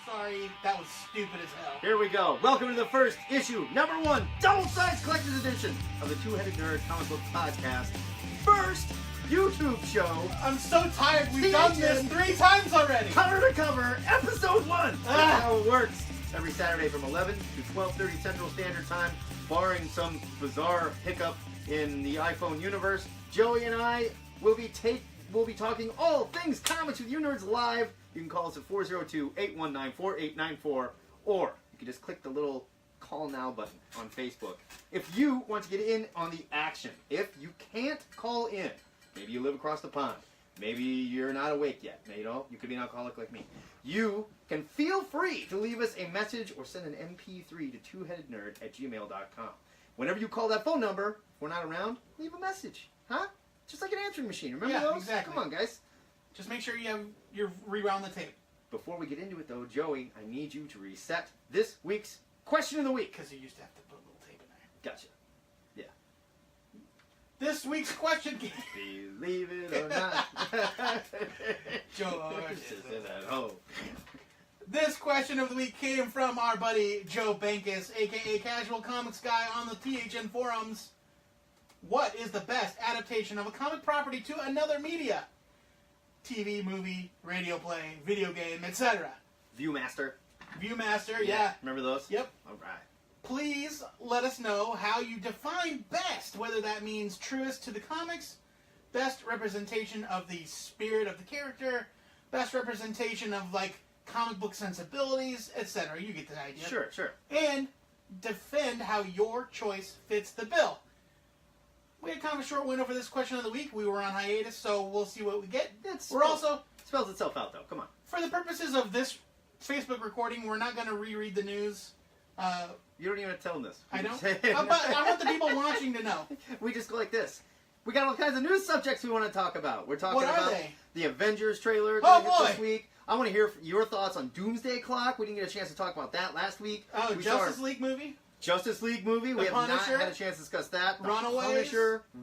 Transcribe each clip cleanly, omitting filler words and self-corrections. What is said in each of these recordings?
sorry. That was stupid as hell. Here we go. Welcome to the first issue, number 1, double-sized collector's edition of the Two-Headed Nerd Comic Book Podcast. First YouTube show. I'm so tired. We've done this 3 times already. Cover to cover, episode 1. That's how it works. Every Saturday from 11 to 12:30 Central Standard Time, barring some bizarre hiccup in the iPhone universe. Joey and I will be talking all things comics with you nerds live. You can call us at 402-819-4894, or you can just click the little call now button on Facebook. If you want to get in on the action, if you can't call in, maybe you live across the pond, maybe you're not awake yet, you could be an alcoholic like me, you can feel free to leave us a message or send an MP3 to twoheadednerd@gmail.com. Whenever you call that phone number, if we're not around, leave a message, huh? Just like an answering machine. Remember those? Exactly. Come on, guys. Just make sure you rewound the tape. Before we get into it, though, Joey, I need you to reset this week's question of the week. Because you used to have to put a little tape in there. Gotcha. Yeah. This week's question... Believe it or not. George is at home. This question of the week came from our buddy Joe Bankus, a.k.a. Casual Comics Guy on the THN forums. What is the best adaptation of a comic property to another media? TV, movie, radio play, video game, etc. Viewmaster, yeah. Remember those? Yep. All right. Please let us know how you define best, whether that means truest to the comics, best representation of the spirit of the character, best representation of, comic book sensibilities, etc. You get the idea. Sure. And defend how your choice fits the bill. We had kind of a short window for this question of the week. We were on hiatus, so we'll see what we get. Spells itself out, though. Come on. For the purposes of this Facebook recording, we're not going to reread the news. You don't even have to tell them this. I don't. But I want the people watching to know. We just go like this. We got all kinds of news subjects we want to talk about. We're talking about the Avengers trailer this week. I want to hear your thoughts on Doomsday Clock. We didn't get a chance to talk about that last week. Oh, Justice League movie? Justice League movie. We have not had a chance to discuss that. Runaways.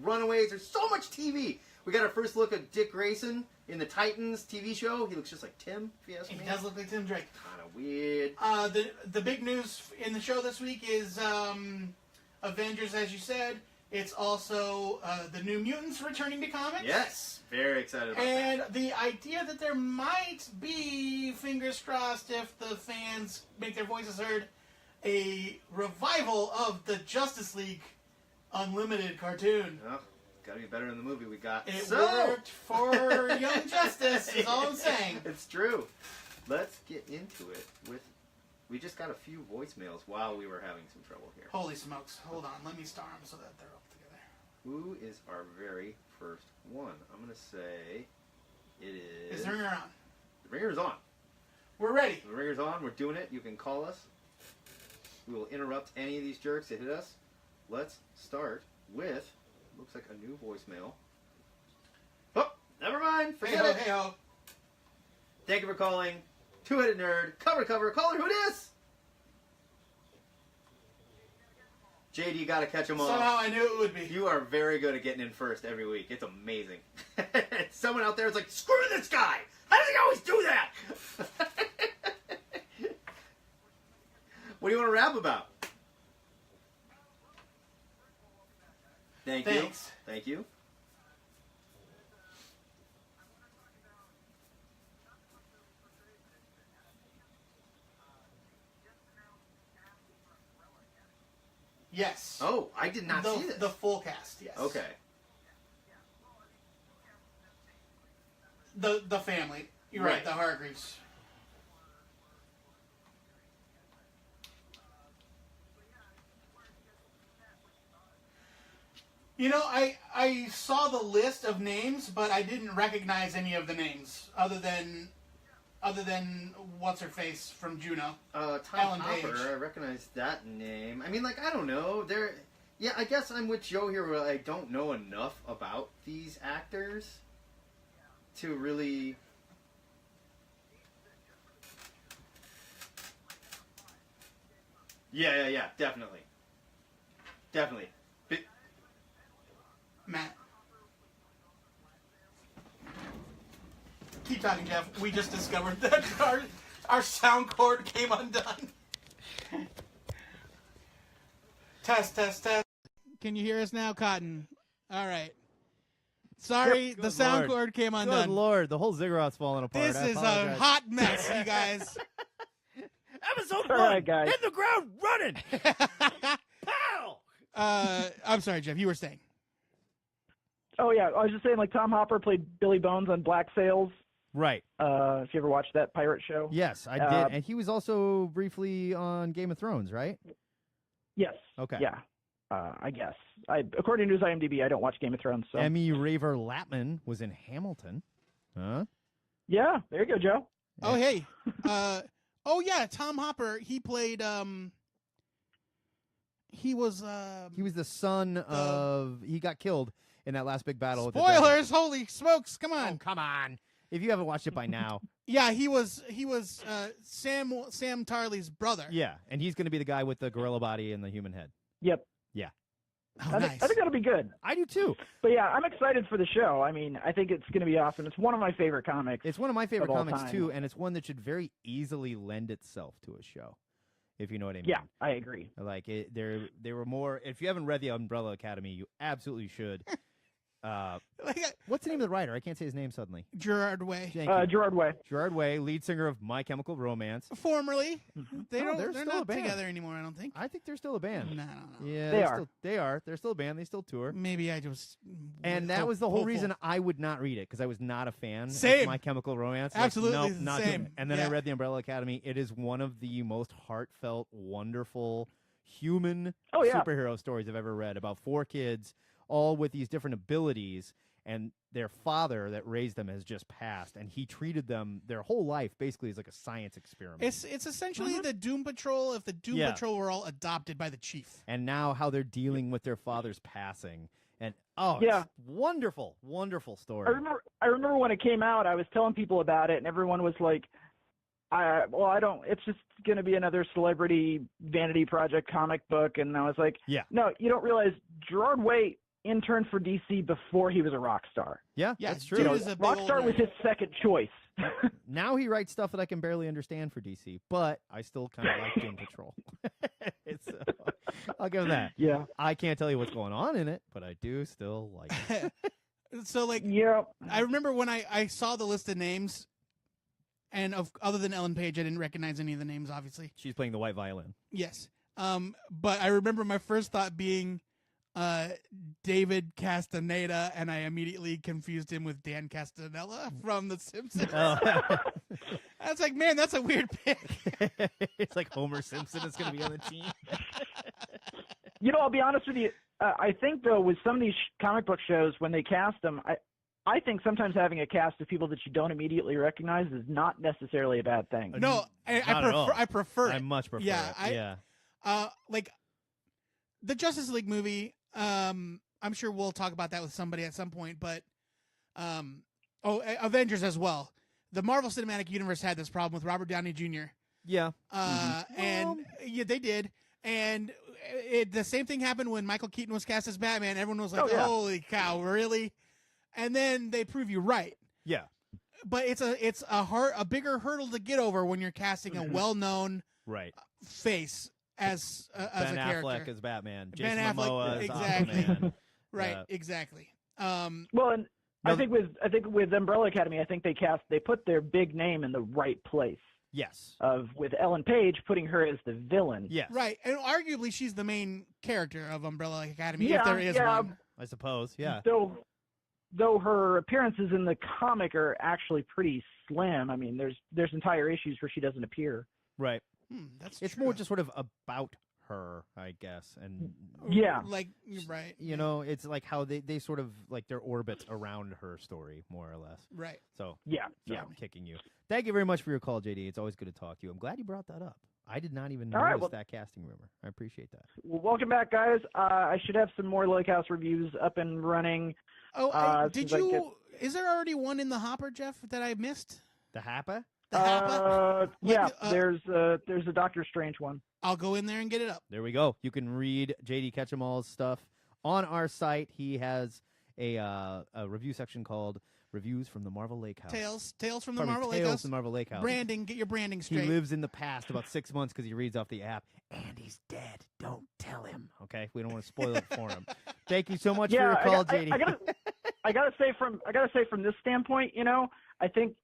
Runaways. There's so much TV. We got our first look at Dick Grayson in the Titans TV show. He looks just like Tim, if you ask me. He does look like Tim Drake. Kind of weird. The big news in the show this week is Avengers, as you said. It's also the New Mutants returning to comics. Yes. Very excited about that. And the idea that there might be, fingers crossed, if the fans make their voices heard, a revival of the Justice League Unlimited cartoon. Oh, gotta be better than the movie we got. It worked for Young Justice, is all I'm saying. It's true. Let's get into it with... We just got a few voicemails while we were having some trouble here. Holy smokes. Hold on. Let me star them so that they're up together. Who is our very first one? I'm going to say it is... Is the ringer on? The ringer's on. We're ready. The ringer's on. We're doing it. You can call us. We will interrupt any of these jerks that hit us. Let's start with... Looks like a new voicemail. Oh, never mind. Forget it. Hey-ho. Thank you for calling. Two-Headed Nerd. Cover to cover. Caller, who it is? JD, you got to catch them all. Somehow I knew it would be. You are very good at getting in first every week. It's amazing. Someone out there is like, screw this guy. How does he always do that? What do you want to rap about? Thanks. Thank you. Yes. Oh, I did not see this. The full cast, yes. Okay. The family. You're right, the Hargreaves. I saw the list of names, but I didn't recognize any of the names other than what's her face from Juno. Tom Ellen Hopper. Page. I recognize that name. I mean, I don't know. Yeah, I guess I'm with Joe here where I don't know enough about these actors to really... Yeah, definitely. Matt. Keep talking, Jeff. We just discovered that Our sound cord came undone. Test. Can you hear us now, Cotton? All right. Sorry, the sound cord came undone. Good Lord, the whole ziggurat's falling apart. This is a hot mess, you guys. Episode All 1, right, guys. hit the ground running. Pow! I'm sorry, Jeff. You were saying. Oh, yeah. I was just saying, like, Tom Hopper played Billy Bones on Black Sails. Right. If you ever watched that pirate show. Yes, I did. And he was also briefly on Game of Thrones, right? Yes. Okay. Yeah. I guess. According to his IMDb, I don't watch Game of Thrones. So. Emmy Raver Lapman was in Hamilton. Huh? Yeah. There you go, Joe. Oh, hey. Oh, yeah. Tom Hopper. He played. He was the son of. He got killed in that last big battle. Spoilers! Holy smokes! Come on. Oh, come on! If you haven't watched it by now. Yeah, he was Sam Tarley's brother. Yeah, and he's going to be the guy with the gorilla body and the human head. Yep. Yeah. Oh, I nice. think that'll be good. I do too. But yeah, I'm excited for the show. I mean, I think it's going to be awesome. It's one of my favorite comics. It's one of my favorite of all comics time. too, and it's one that should very easily lend itself to a show, if you know what I mean. Yeah, I agree. Like there were more. If you haven't read the Umbrella Academy, you absolutely should. What's the name of the writer? I can't say his name suddenly. Gerard Way. Thank you. Gerard Way. Gerard Way, lead singer of My Chemical Romance. Formerly, they're they're still a not band. together anymore. I don't think. I think they're still a band. No. Yeah, They they're are. Still, they are. They're still a band. They still tour. Maybe I just. And that was the whole hopeful. reason I would not read it, because I was not a fan Same. of My Chemical Romance. Absolutely Like, the nope, not doing same. it. And then I Yeah. read the Umbrella Academy. It is one of the most heartfelt, wonderful, human Oh, yeah. superhero stories I've ever read, about 4 kids, all with these different abilities, and their father that raised them has just passed, and he treated them their whole life basically as like a science experiment. It's essentially the Doom Patrol if the Doom Yeah. Patrol were all adopted by the Chief. And now how they're dealing with their father's passing. And Yeah. it's wonderful, wonderful story. I remember when it came out, I was telling people about it, and everyone was like, I don't, it's just going to be another celebrity vanity project comic book. And I was like, Yeah. no, you don't realize Gerard Way interned for DC before he was a rock star. Yeah, Yeah, that's true. dude You know, is a big rock old star was writer. his second choice. Now he writes stuff that I can barely understand for DC, but I still kind of like Doom Patrol. I'll give him that. Yeah. I can't tell you what's going on in it, but I do still like it. So like, Yeah. I remember when I saw the list of names, and other than Ellen Page, I didn't recognize any of the names. Obviously, She's playing the white violin. yes. But I remember my first thought being David Castaneda, and I immediately confused him with Dan Castanella from The Simpsons. Oh. I was like, man, that's a weird pick. It's like Homer Simpson is going to be on the team. You know, I'll be honest with you. I think, though, with some of these comic book shows, when they cast them, I think sometimes having a cast of people that you don't immediately recognize is not necessarily a bad thing. No, Not at all. I prefer I it. much prefer Yeah, it. Yeah. Like the Justice League movie. I'm sure we'll talk about that with somebody at some point, but Avengers as well. The Marvel Cinematic Universe had this problem with Robert Downey Jr. Yeah. And yeah, they did. And the same thing happened when Michael Keaton was cast as Batman. Everyone was like, Oh, yeah. "Holy cow, really?" And then they prove you right. Yeah. But it's a bigger hurdle to get over when you're casting a well-known Right. face as Ben a Affleck character. as Batman. Ben Jason Affleck, Momoa as exactly. Aquaman. Right, Yeah. exactly. Well, and No, I think with Umbrella Academy, I think they put their big name in the right place. Yes. With Ellen Page putting her as the villain. Yes. Right, and arguably she's the main character of Umbrella Academy, Yeah, if there is yeah. one. I suppose. Yeah. Though her appearances in the comic are actually pretty slim. I mean, there's entire issues where she doesn't appear. Right. That's It's true. more just sort of about her, I guess. And, Yeah. Like, you're right. you know, it's like how they sort of like their orbit around her story, more or less. Right. So, Yeah. sorry, I'm kicking you. Thank you very much for your call, JD. It's always good to talk to you. I'm glad you brought that up. I did not even All right, notice well- that casting rumor. I appreciate that. Well, welcome back, guys. I should have some more Lake House reviews up and running. Oh, did since I you? Is there already one in the hopper, Jeff, that I missed? The Happa? The Happa? Yeah, Like, there's a Doctor Strange one. I'll go in there and get it up. There we go. You can read JD Ketchumall's stuff on our site. He has a review section called Reviews from the Marvel Lake House. Tales from the Pardon me, Marvel Lake Tales House. from the Marvel Lake House. Branding, get your branding He straight. lives in the past about 6 months because he reads off the app. And he's dead. Don't tell him. Okay, we don't want to spoil it for him. Thank you so much for your call, JD. I gotta say from this standpoint, I think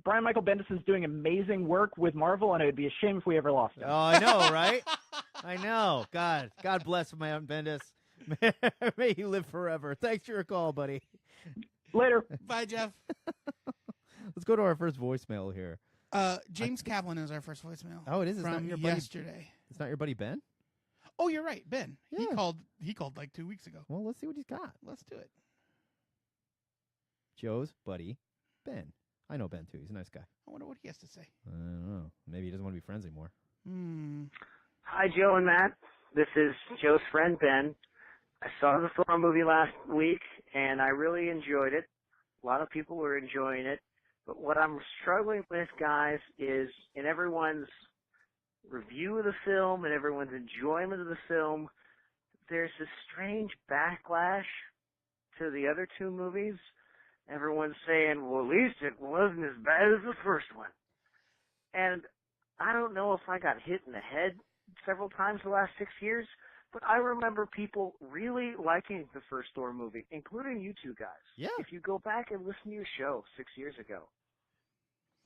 Brian Michael Bendis is doing amazing work with Marvel, and it would be a shame if we ever lost him. Oh, I know, right? I know. God bless my Aunt Bendis. May he live forever. Thanks for your call, buddy. Later. Bye, Jeff. Let's go to our first voicemail here. James Kaplan is our first voicemail. Oh, it is. It's from not your buddy, yesterday. It's not your buddy Ben? Oh, you're right, Ben. Yeah. He called like 2 weeks ago. Well, let's see what he's got. Let's do it. Joe's buddy, Ben. I know Ben, too. He's a nice guy. I wonder what he has to say. I don't know. Maybe he doesn't want to be friends anymore. Hi, Joe and Matt. This is Joe's friend, Ben. I saw the Thor movie last week, and I really enjoyed it. A lot of people were enjoying it. But what I'm struggling with, guys, is in everyone's review of the film and everyone's enjoyment of the film, there's this strange backlash to the other two movies. Everyone's saying, well, at least it wasn't as bad as the first one. And I don't know if I got hit in the head several times the last 6 years, but I remember people really liking the first Thor movie, including you two guys. Yeah. If you go back and listen to your show 6 years ago,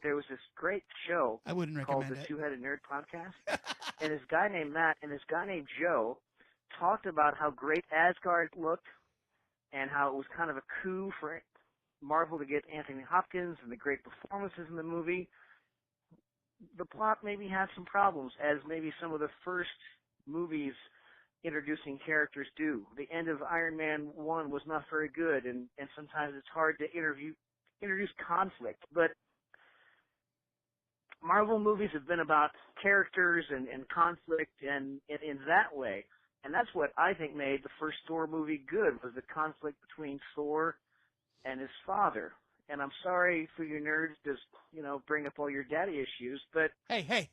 there was this great show I wouldn't called recommend the it. Two-Headed Nerd Podcast, and this guy named Matt and this guy named Joe talked about how great Asgard looked and how it was kind of a coup for Marvel to get Anthony Hopkins and the great performances in the movie. The plot maybe had some problems, as maybe some of the first movies introducing characters do. The end of Iron Man 1 was not very good, and sometimes it's hard to introduce conflict. But Marvel movies have been about characters and conflict and in that way. And that's what I think made the first Thor movie good, was the conflict between Thor and his father. And I'm sorry for you nerds to, bring up all your daddy issues, but Hey.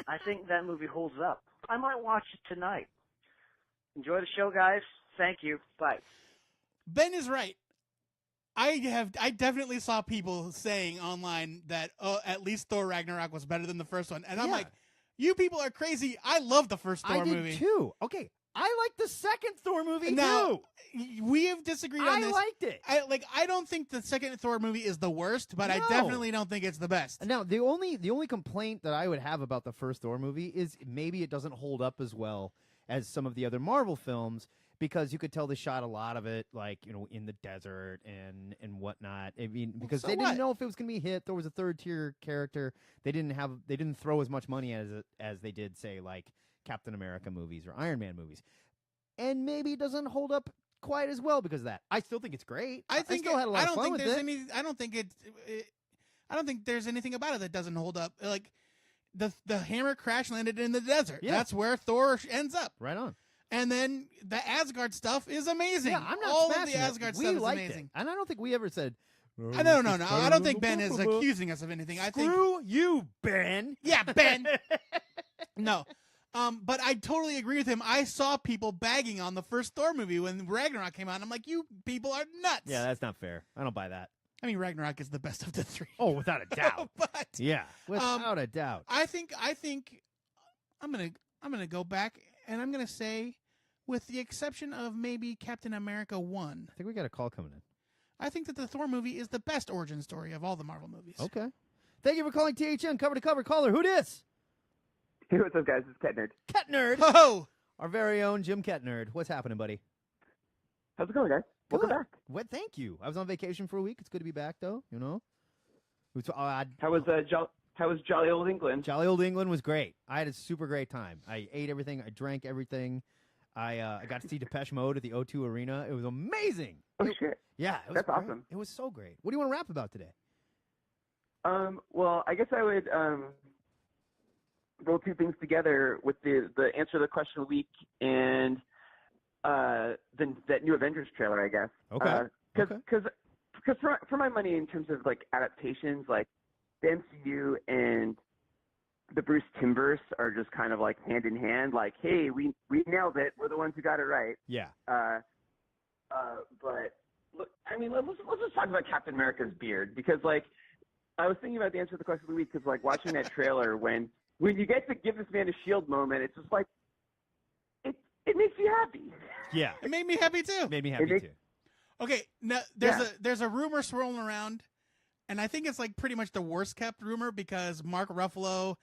I think that movie holds up. I might watch it tonight. Enjoy the show, guys. Thank you. Bye. Ben is right. I definitely saw people saying online that at least Thor Ragnarok was better than the first one, and I'm Yeah. like, you people are crazy. I love the first Thor I did movie. too. Okay, I like the second Thor movie Now, too. we have disagreed on I this. liked it. I don't think the second Thor movie is the worst, but I No. definitely don't think it's the best. Now, the only complaint that I would have about the first Thor movie is maybe it doesn't hold up as well as some of the other Marvel films, because you could tell they shot a lot of it, like, in the desert and whatnot. I mean, because so they what? didn't know if it was going to be a hit. There was a third tier character. They didn't throw as much money as they did, say, like Captain America movies or Iron Man movies. And maybe it doesn't hold up quite as well because of that. I still think it's great. I think still had a lot of fun with it. I don't think there's anything about it that doesn't hold up. Like the hammer crash landed in the desert. Yeah. That's where Thor ends up. Right on. And then the Asgard stuff is amazing. Yeah, I'm not all of smashing the it. Asgard We stuff is liked amazing. it. And I don't think we ever said, No. I don't think Ben is accusing us of anything. I think Screw you, Ben. Yeah, Ben. No. But I totally agree with him. I saw people bagging on the first Thor movie when Ragnarok came out. And I'm like, you people are nuts. Yeah, that's not fair. I don't buy that. I mean, Ragnarok is the best of the three. Oh, without a doubt. But Yeah, without a doubt. I think I'm gonna go back and I'm gonna say, with the exception of maybe Captain America 1, I think we got a call coming in. I think that the Thor movie is the best origin story of all the Marvel movies. Okay. Thank you for calling THN cover to cover. Caller, who dis? Hey, what's up, guys? It's Cat Nerd. Ketnerd. Oh, Our very own Jim Ketnerd. What's happening, buddy? How's it going, guys? Welcome Good. back. What? Thank you. I was on vacation for a week. It's good to be back, though. How was jolly old England? Jolly old England was great. I had a super great time. I ate everything. I drank everything. I got to see Depeche Mode at the O2 Arena. It was amazing. Oh, shit. Yeah, it was That's great. awesome. It was so great. What do you want to rap about today? Well, I guess I would roll two things together with the answer to the question of the week and that new Avengers trailer, I guess. Okay. Because for my money, in terms of like adaptations, like the MCU and the Bruce Timmverse are just kind of like hand in hand. Like, hey, we nailed it. We're the ones who got it right. Yeah. But I mean, let's just talk about Captain America's beard, because like I was thinking about the answer to the question of the week, because like watching that trailer, when you get to give this man a shield moment, it's just like it makes you happy. Yeah, It made me happy too. made me happy too. Okay, now there's a rumor swirling around, and I think it's like pretty much the worst kept rumor because Mark Ruffalo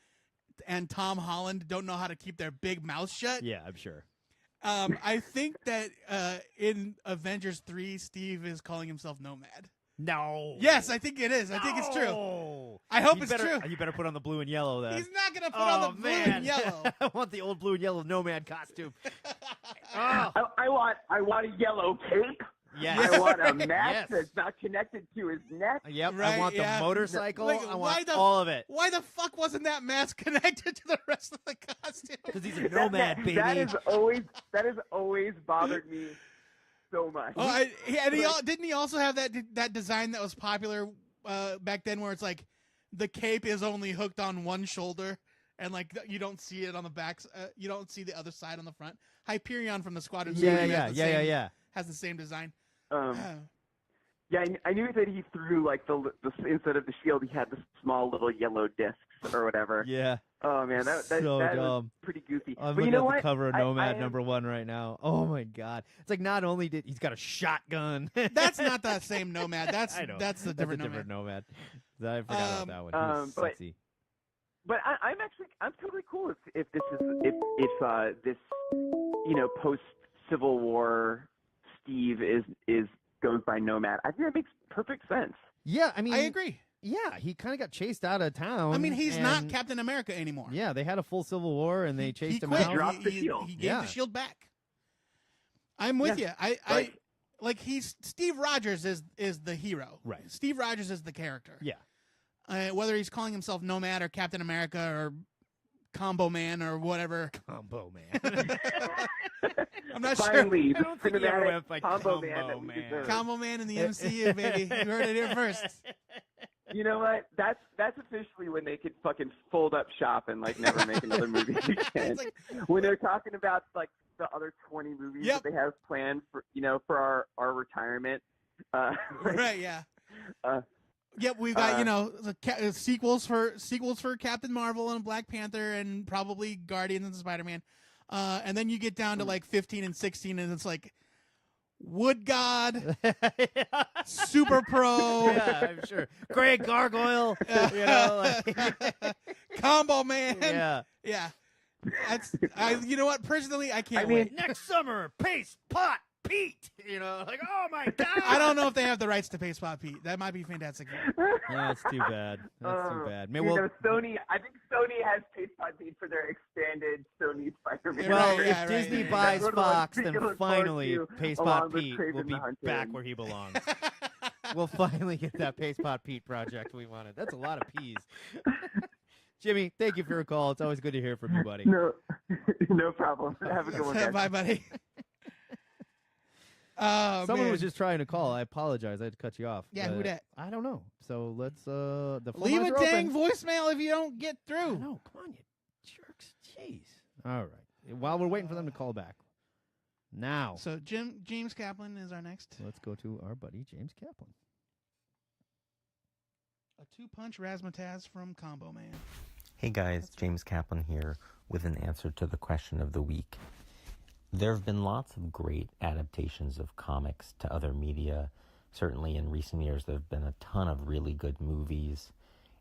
and Tom Holland don't know how to keep their big mouths shut. Yeah, I'm sure. I think that in Avengers 3, Steve is calling himself Nomad. No. Yes, I think it is. I think it's true. I hope it's true. You better put on the blue and yellow then. He's not going to put on the blue and yellow. I want the old blue and yellow Nomad costume. I want a yellow cape. Yes. I want a mask that's not connected to his neck. Yep. Right, I want the yeah. motorcycle. Like, I want all of it. Why the fuck wasn't that mask connected to the rest of the costume? Because he's a nomad, baby. That has always bothered me so much. Oh, didn't he also have that design that was popular back then, where it's like the cape is only hooked on one shoulder, and like you don't see it on the back. You don't see the other side on the front. Hyperion from the Squadron. Yeah. Has the same design. Yeah, I knew that he threw like the instead of the shield, he had the small little yellow discs or whatever. Yeah. Oh man, that So was dumb. pretty goofy. I'm but you looking know at what? the cover of Nomad I am- #1 right now. Oh my god! It's like not only did he's got a shotgun. That's not the same Nomad. I know. That's the different a different Nomad. Nomad. I forgot about that one. He was but- sexy. But I'm totally cool if this is if this post Civil War Steve is goes by Nomad. I think that makes perfect sense. Yeah, I mean, I agree. Yeah, he kind of got chased out of town. I mean, he's not and- Captain America anymore. Yeah, they had a full Civil War and they chased him quit. out. Dropped the He shield. gave Yeah. the shield back. I'm with you. I like he's Steve Rogers is the hero. Right. Steve Rogers is the character. Yeah. Whether he's calling himself Nomad or Captain America or Combo Man or whatever. Combo Man. I'm not sure. Finally, I don't think he ever went by combo Combo man that we Man. deserve. Combo Man in the MCU, baby. You heard it here first. You know what? That's officially when they could fucking fold up shop and like never make another movie again. It's like- when they're talking about like the other 20 movies Yep. that they have planned for for our retirement. Right, yeah. Uh, Yep, we've got sequels for Captain Marvel and Black Panther and probably Guardians and Spider-Man, and then you get down to like 15 and 16, and it's like Wood God, Super Pro, Yeah, I'm sure. Greg Gargoyle. Combo Man. Yeah. That's you know what? Personally, I can't I mean, wait. Next summer, Pace Pot Pete. Like, oh my god. I don't know if they have the rights to Pace Pot Pete. That might be fantastic. Yeah, that's too bad. That's too bad. Maybe Sony. I think Sony has Pace Pod Beat for their expanded Sony Spider-Man. well, Right, if right, Disney right. buys That's what I Fox, was then looking finally forward to, Pace along Pot with Pete Kraven will the be Hunter. back where he belongs. We'll finally get that Pace Pot Pete project we wanted. That's a lot of peas. Jimmy, thank you for your call. It's always good to hear from you, buddy. No problem. Have a good one, guys. Bye, buddy. Oh, Someone man. was just trying to call. I apologize. I had to cut you off. Yeah, but who dat? I don't know. So let's the phone Leave lines a are dang open. voicemail if you don't get I through. know. Come on, you jerks. Jeez. All right. While we're waiting for them to call back. Now, So James Kaplan is our next. let's go to our buddy James Kaplan. A two-punch razzmatazz from Combo Man. Hey guys, James Kaplan here with an answer to the question of the week. There have been lots of great adaptations of comics to other media. Certainly in recent years there have been a ton of really good movies,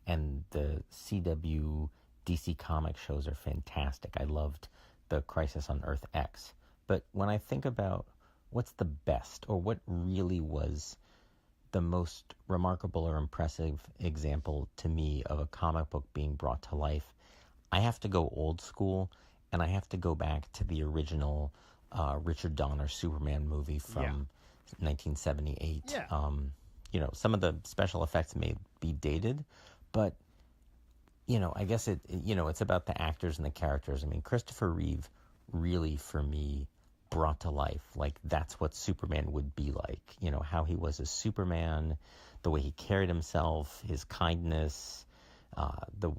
and the CW DC comic shows are fantastic. I loved the Crisis on Earth X. But when I think about what's the best, or what really was the most remarkable or impressive example to me of a comic book being brought to life, I have to go old school, and I have to go back to the original Richard Donner Superman movie from 1978. Yeah. Some of the special effects may be dated, but I guess it's about the actors and the characters. I mean, Christopher Reeve really, for me, brought to life, like, that's what Superman would be like. How he was as Superman, the way he carried himself, his kindness, the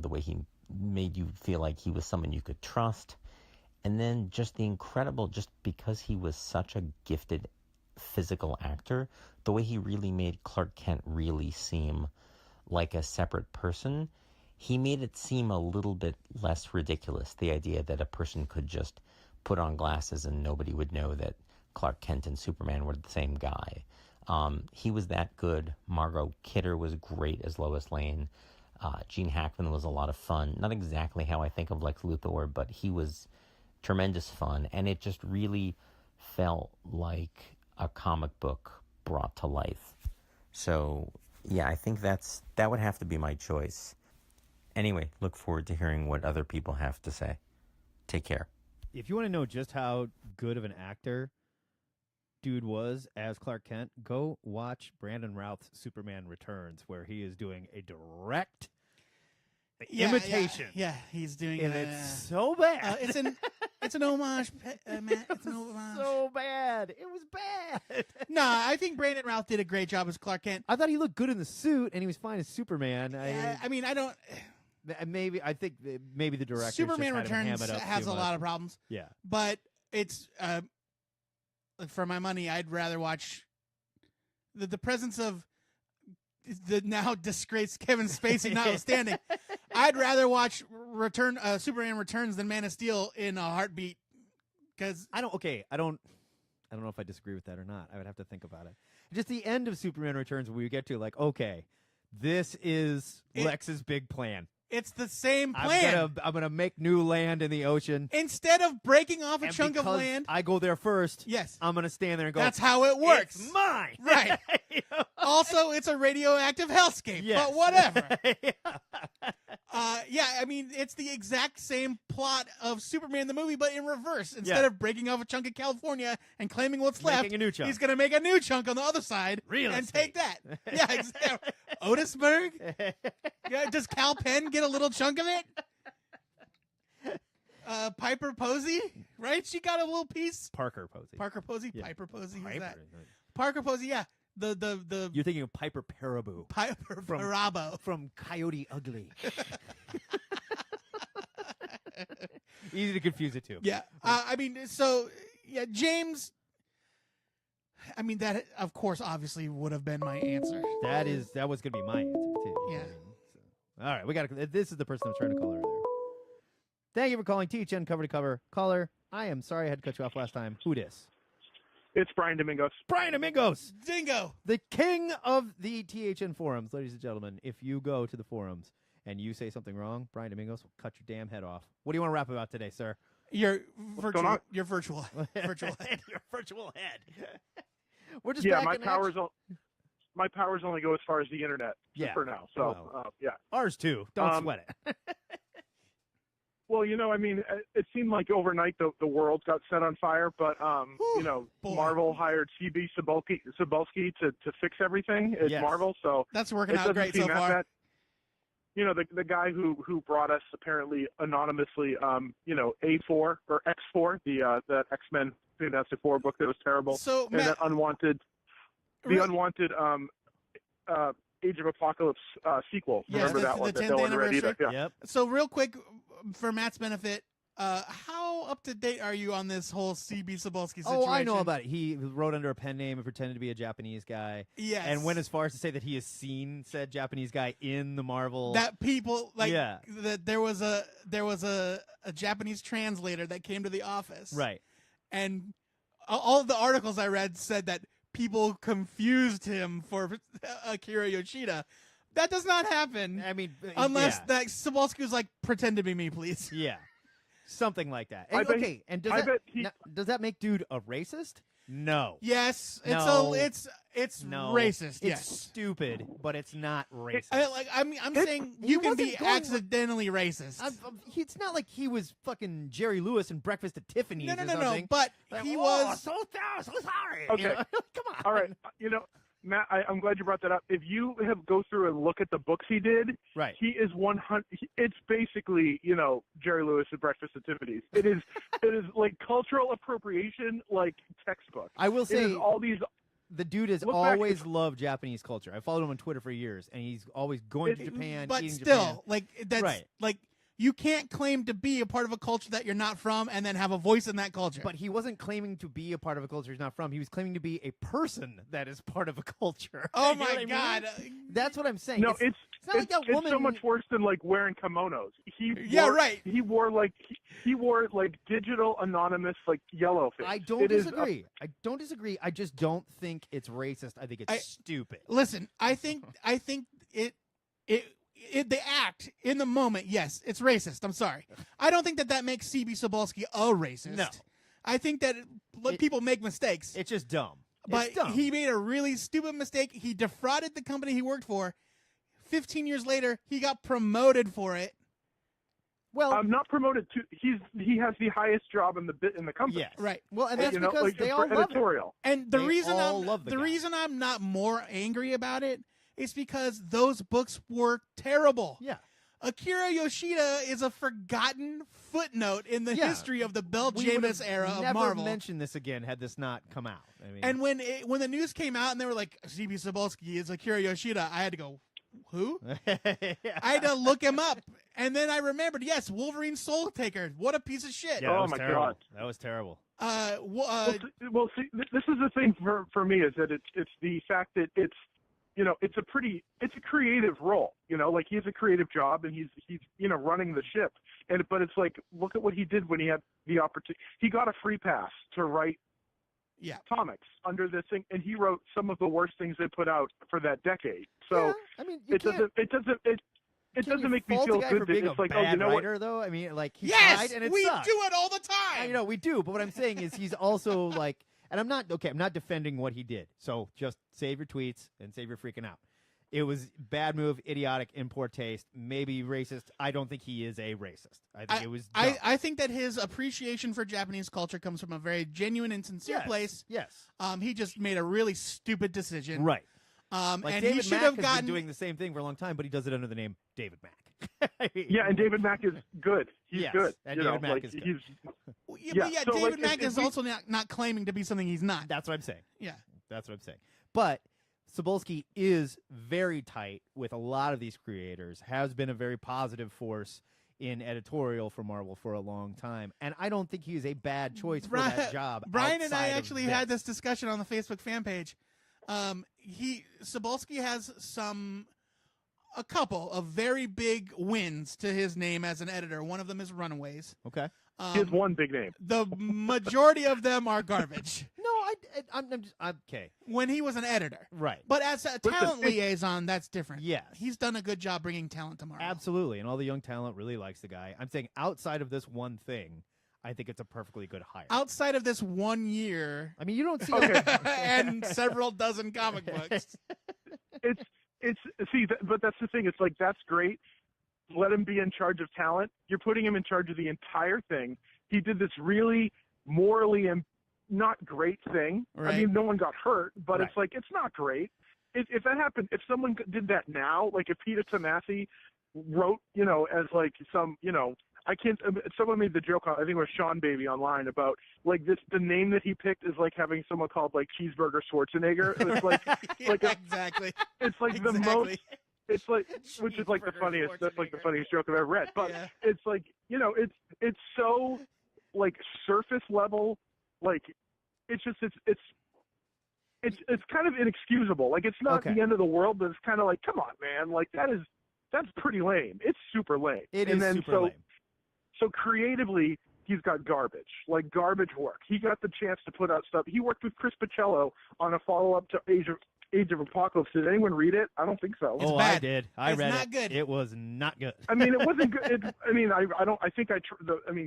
way he made you feel like he was someone you could trust. And then just the incredible, just because he was such a gifted physical actor, the way he really made Clark Kent really seem like a separate person, he made it seem a little bit less ridiculous, the idea that a person could just put on glasses and nobody would know that Clark Kent and Superman were the same guy. He was that good. Margot Kidder was great as Lois Lane. Gene Hackman was a lot of fun. Not exactly how I think of Lex Luthor, but he was tremendous fun. And it just really felt like a comic book brought to life. So, yeah, I think that would have to be my choice. Anyway, look forward to hearing what other people have to say. Take care. If you want to know just how good of an actor dude was as Clark Kent, go watch Brandon Routh's Superman Returns, where he is doing a direct imitation. Yeah, he's doing and it's so bad. It's an homage, Matt. It's an homage. So bad. It was bad. No, I think Brandon Routh did a great job as Clark Kent. I thought he looked good in the suit, and he was fine as Superman. I think maybe the director Superman just had him Returns ham it up has too a much. lot of problems. Yeah, but it's for my money, I'd rather watch the presence of the now disgraced Kevin Spacey notwithstanding. I'd rather watch Superman Returns than Man of Steel in a heartbeat. Because I don't know if I disagree with that or not. I would have to think about it. Just the end of Superman Returns, where you get to like, okay, this is Lex's big plan. It's the same plan. I'm gonna make new land in the ocean. Instead of breaking off a chunk of because land, I go there first. Yes, I'm gonna stand there and go. That's how it works. It's mine, right? Also, it's a radioactive hellscape. Yes. But whatever. Yeah, I mean, it's the exact same plot of Superman the movie, but in reverse. Instead of breaking off a chunk of California and claiming what's left, a new chunk. He's gonna make a new chunk on the other side and take that. Yeah, exactly. Otisburg. Yeah, does Cal Penn get a little chunk of it? Piper Posey, right? She got a little piece. Parker Posey. Yeah. Piper Posey. Who's that? Parker Posey. Yeah. The You're thinking of Piper Parabo. Piper Parabo from Coyote Ugly. Easy to confuse it too. Yeah. James. I mean, that of course, obviously, would have been my answer. That was going to be my answer too. Yeah. All right, we got. This is the person I was trying to call earlier. Thank you for calling THN Cover to Cover. Caller, I am sorry I had to cut you off last time. Who dis? It's Brian Domingos. Brian Domingos. Dingo. The king of the THN forums. Ladies and gentlemen, if you go to the forums and you say something wrong, Brian Domingos will cut your damn head off. What do you want to rap about today, sir? Your virtual head. Your virtual head. We're just my powers only go as far as the internet for now. So ours too. Don't sweat it. Well, I mean, it seemed like overnight the world got set on fire, but Marvel hired CB Cebulski to fix everything at Marvel, so that's working out great so far. The guy who brought us apparently anonymously, A4 or X4, the X-Men Fantastic Four book that was terrible, so and the unwanted Age of Apocalypse sequel. Remember that one? The 10th anniversary. Yep. So real quick, for Matt's benefit, how up to date are you on this whole CB Cebulski situation? Oh, I know about it. He wrote under a pen name and pretended to be a Japanese guy. Yes. And went as far as to say that he has seen said Japanese guy in the Marvel. That people that there was a Japanese translator that came to the office. Right. And all of the articles I read said that people confused him for Akira Yoshida. That does not happen. I mean, unless that Cebulski was like, pretend to be me, please. Yeah. Something like that. And, does that make dude a racist? No. Yes. No. It's no. racist. It's yes. stupid, but it's not racist. I'm saying you can be accidentally racist. It's not like he was fucking Jerry Lewis in Breakfast at Tiffany's. No. But like, he was so sorry. Okay. Come on. All right. Matt, I'm glad you brought that up. If you go through and look at the books he did, right, he is 100. It's basically Jerry Lewis at Breakfast at Tiffany's. It is like cultural appropriation, like textbook. I will say all these. The dude has always loved Japanese culture. I followed him on Twitter for years, and he's always going to Japan. But eating still, Japan. like that's right. like You can't claim to be a part of a culture that you're not from and then have a voice in that culture. But he wasn't claiming to be a part of a culture he's not from. He was claiming to be a person that is part of a culture. Oh You know my what I God. mean? That's what I'm saying. No, it's not like that it's woman. so much worse than like wearing kimonos. Right. He wore like digital anonymous like yellow face. I don't disagree. I don't disagree. I just don't think it's racist. I think it's stupid. Listen, I think the act in the moment, yes, it's racist. I'm sorry. I don't think that makes C.B. Cebulski a racist. No. I think that people make mistakes. It's just dumb. But it's dumb. he made a really stupid mistake. He defrauded the company he worked for. 15 years later, he got promoted for it. Well, I'm not promoted to. He has the highest job in the company. Yes. Right. Well, and that's because like, they for all love editorial. And the They reason all love the guy. reason I'm not more angry about it is because those books were terrible. it. Yeah. Akira Yoshida is a forgotten footnote in the history of the Bell We Jamis would've era of never Marvel. mentioned this again had this not come out. I mean, And when the news came out and they were like, C.B. Cebulski is Akira Yoshida, I had to go, who? I had to look him up. And then I remembered, yes, Wolverine Soul Taker. What a piece of shit. Yeah, that Oh was my terrible. God. That was terrible. Well, see, this is the thing for me is that it's the fact that it's a creative role, like he has a creative job and he's running the ship, but it's like, look at what he did when he had the opportunity. He got a free pass to write comics under this thing, and he wrote some of the worst things they put out for that decade. So Yeah, I mean, it doesn't make me feel good that it's like, bad oh, you know writer, what? though. I mean, like he yes, tried and it we sucked. do it all the time. I know we do, but what I'm saying is he's also like, and I'm not defending what he did. So just save your tweets and save your freaking out. It was bad move, idiotic, in poor taste, maybe racist. I don't think he is a racist. I think it was dumb. I think that his appreciation for Japanese culture comes from a very genuine and sincere place. Yes. He just made a really stupid decision. Right. And David he should Mack have has gotten been doing the same thing for a long time, but he does it under the name David Mack. Yeah, and David Mack is good. He's Yes, good. and David Mack is good. But so, David like, Mack is also not claiming to be something he's not. That's what I'm saying. Yeah. That's what I'm saying. But Cebulski is very tight with a lot of these creators, has been a very positive force in editorial for Marvel for a long time, and I don't think he is a bad choice for that job. Brian and I outside of actually had this discussion on the Facebook fan page. Cebulski has a couple of very big wins to his name as an editor. One of them is Runaways. Okay. He has one big name. The majority of them are garbage. No, I'm okay. When he was an editor. Right. But as a talent liaison, that's different. Yes. He's done a good job bringing talent to Marvel. Absolutely, and all the young talent really likes the guy. I'm saying outside of this one thing, I think it's a perfectly good hire. Outside of this 1 year. I mean, you don't see and several dozen comic books. But that's the thing. It's like, that's great. Let him be in charge of talent. You're putting him in charge of the entire thing. He did this really morally not great thing. Right. I mean, no one got hurt, but Right. it's like, it's not great. If that happened, if someone did that now, like if Peter Tomasi wrote, as like some, someone made the joke, I think it was Sean Baby online, about like the name that he picked is like having someone called like Cheeseburger Schwarzenegger. It's like, exactly. It's like the most. It's like, which is like the funniest. That's like the funniest joke I've ever read. But it's like, it's so like surface level. Like, it's kind of inexcusable. Like, it's not the end of the world, but it's kind of like, come on, man. Like, that's pretty lame. It's super lame. It is super lame. So creatively, he's got garbage work. He got the chance to put out stuff. He worked with Chris Pacello on a follow-up to Age of Apocalypse. Did anyone read it? I don't think so. It's I bad. did. I read not it. good. It was not good. I mean, it wasn't good.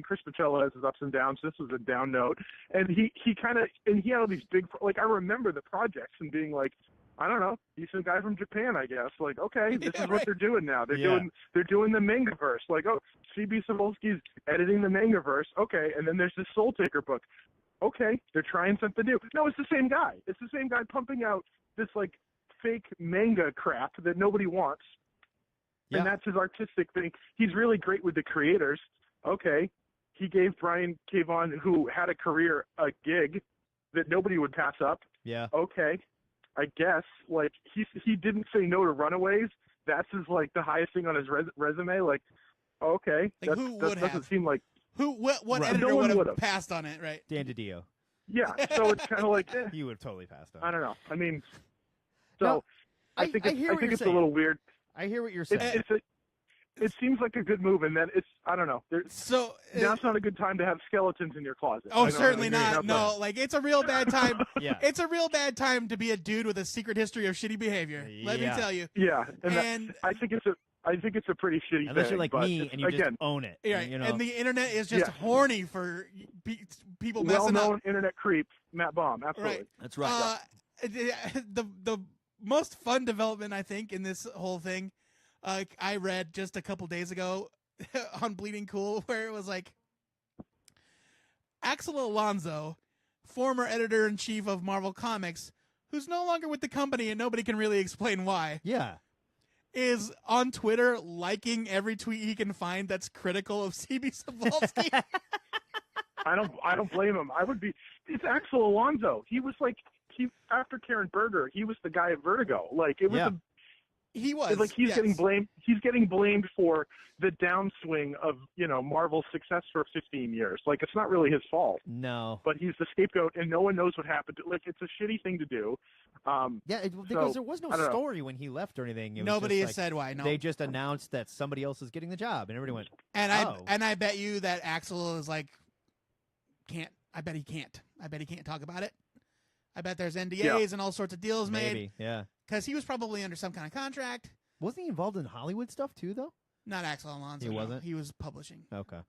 Chris Pacello has his ups and downs. This was a down note, and he had all these big, like, I remember the projects and being like, I don't know, he's some guy from Japan, I guess. Like, okay, this is what they're doing now. They're doing the Mangaverse. Like, oh, C.B. Cebulski's editing the Mangaverse. Okay, and then there's this Soul Taker book. Okay, they're trying something new. No, it's the same guy. It's the same guy pumping out this like fake manga crap that nobody wants. Yeah. And that's his artistic thing. He's really great with the creators. Okay, he gave Brian K. Vaughan, who had a career, a gig that nobody would pass up. Yeah. Okay, I guess, like, he didn't say no to Runaways. That's his, like, the highest thing on his resume. Like, Okay. Like, who would doesn't have? seem like What Right. editor No one would have would've. passed on it, right? Dan DiDio. yeah. So it's kind of like He would have totally passed on. I don't know. I mean, so No, I think it's, hear what you're it's a saying. little weird. I hear what you're saying. It seems like a good move, and then I don't know. So now's not a good time to have skeletons in your closet. Oh, I don't certainly agree not. with No, that. like it's a real bad time. Yeah. It's a real bad time to be a dude with a secret history of shitty behavior. Let me Yeah. tell you. Yeah, And I think it's a pretty shitty Unless thing. you're like but me it's- and you again, just own it. Right, You know? and the internet is just Yeah. horny for people messing well-known up. internet creep, Matt Baum. Absolutely. Right. That's right. The most fun development I think in this whole thing, I read just a couple days ago on Bleeding Cool, where it was like Axel Alonso, former editor-in-chief of Marvel Comics, who's no longer with the company and nobody can really explain why, Yeah. is on Twitter liking every tweet he can find that's critical of CB Cebulski. I don't blame him. I would be. It's Axel Alonso. He was like after Karen Berger. He was the guy at Vertigo. Like it was Yeah. He was. It's like he's yes. getting blamed. He's getting blamed for the downswing of Marvel's success for 15 years. Like it's not really his fault. No. But he's the scapegoat, and no one knows what happened. Like it's a shitty thing to do. Yeah, because there was no I don't know. story when he left or anything. It was Nobody just has said why. No. They just announced that somebody else is getting the job, and everybody went, And oh. I bet you that Axel is like, can't. I bet he can't. I bet he can't talk about it. I bet there's NDAs and all sorts of deals made. Maybe, yeah. Because he was probably under some kind of contract. Wasn't he involved in Hollywood stuff too, though? Not Axel Alonso. He no. wasn't? He was publishing. Okay.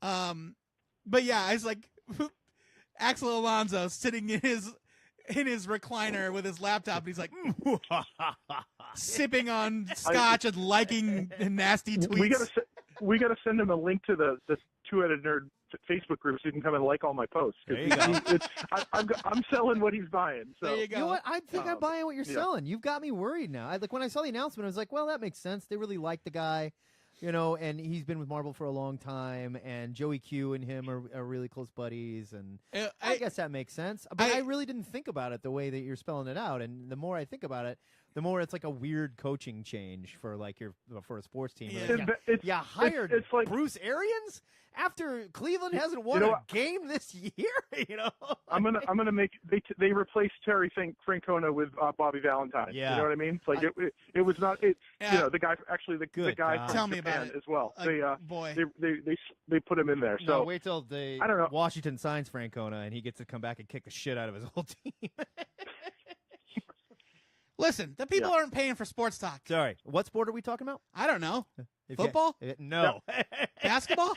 But yeah, I was like, Axel Alonso sitting in his recliner with his laptop, and he's like sipping on scotch and liking nasty tweets. We gotta send him a link to the two-headed nerd Facebook group so you can come and like all my posts. There you go. I'm selling what he's buying. So. There you go. You know what? I think I'm buying what you're yeah. selling. You've got me worried now. Like when I saw the announcement, I was like, well, that makes sense. They really like the guy, and he's been with Marvel for a long time, and Joey Q and him are really close buddies, and I guess that makes sense. But I really didn't think about it the way that you're spelling it out, and the more I think about it, the more it's like a weird coaching change for for a sports team. Yeah. You hired it's like, Bruce Arians after Cleveland hasn't won a game this year. I'm gonna make they replaced Terry Francona with Bobby Valentine. Yeah. You know what I mean? Like it was not the guy the guy God. from Tell me Japan about it. as well. Boy. They put him in there. So No, wait till I don't know. Washington signs Francona and he gets to come back and kick the shit out of his whole team. Listen, the people aren't paying for sports talk. Sorry, what sport are we talking about? I don't know. If Football? No. Basketball?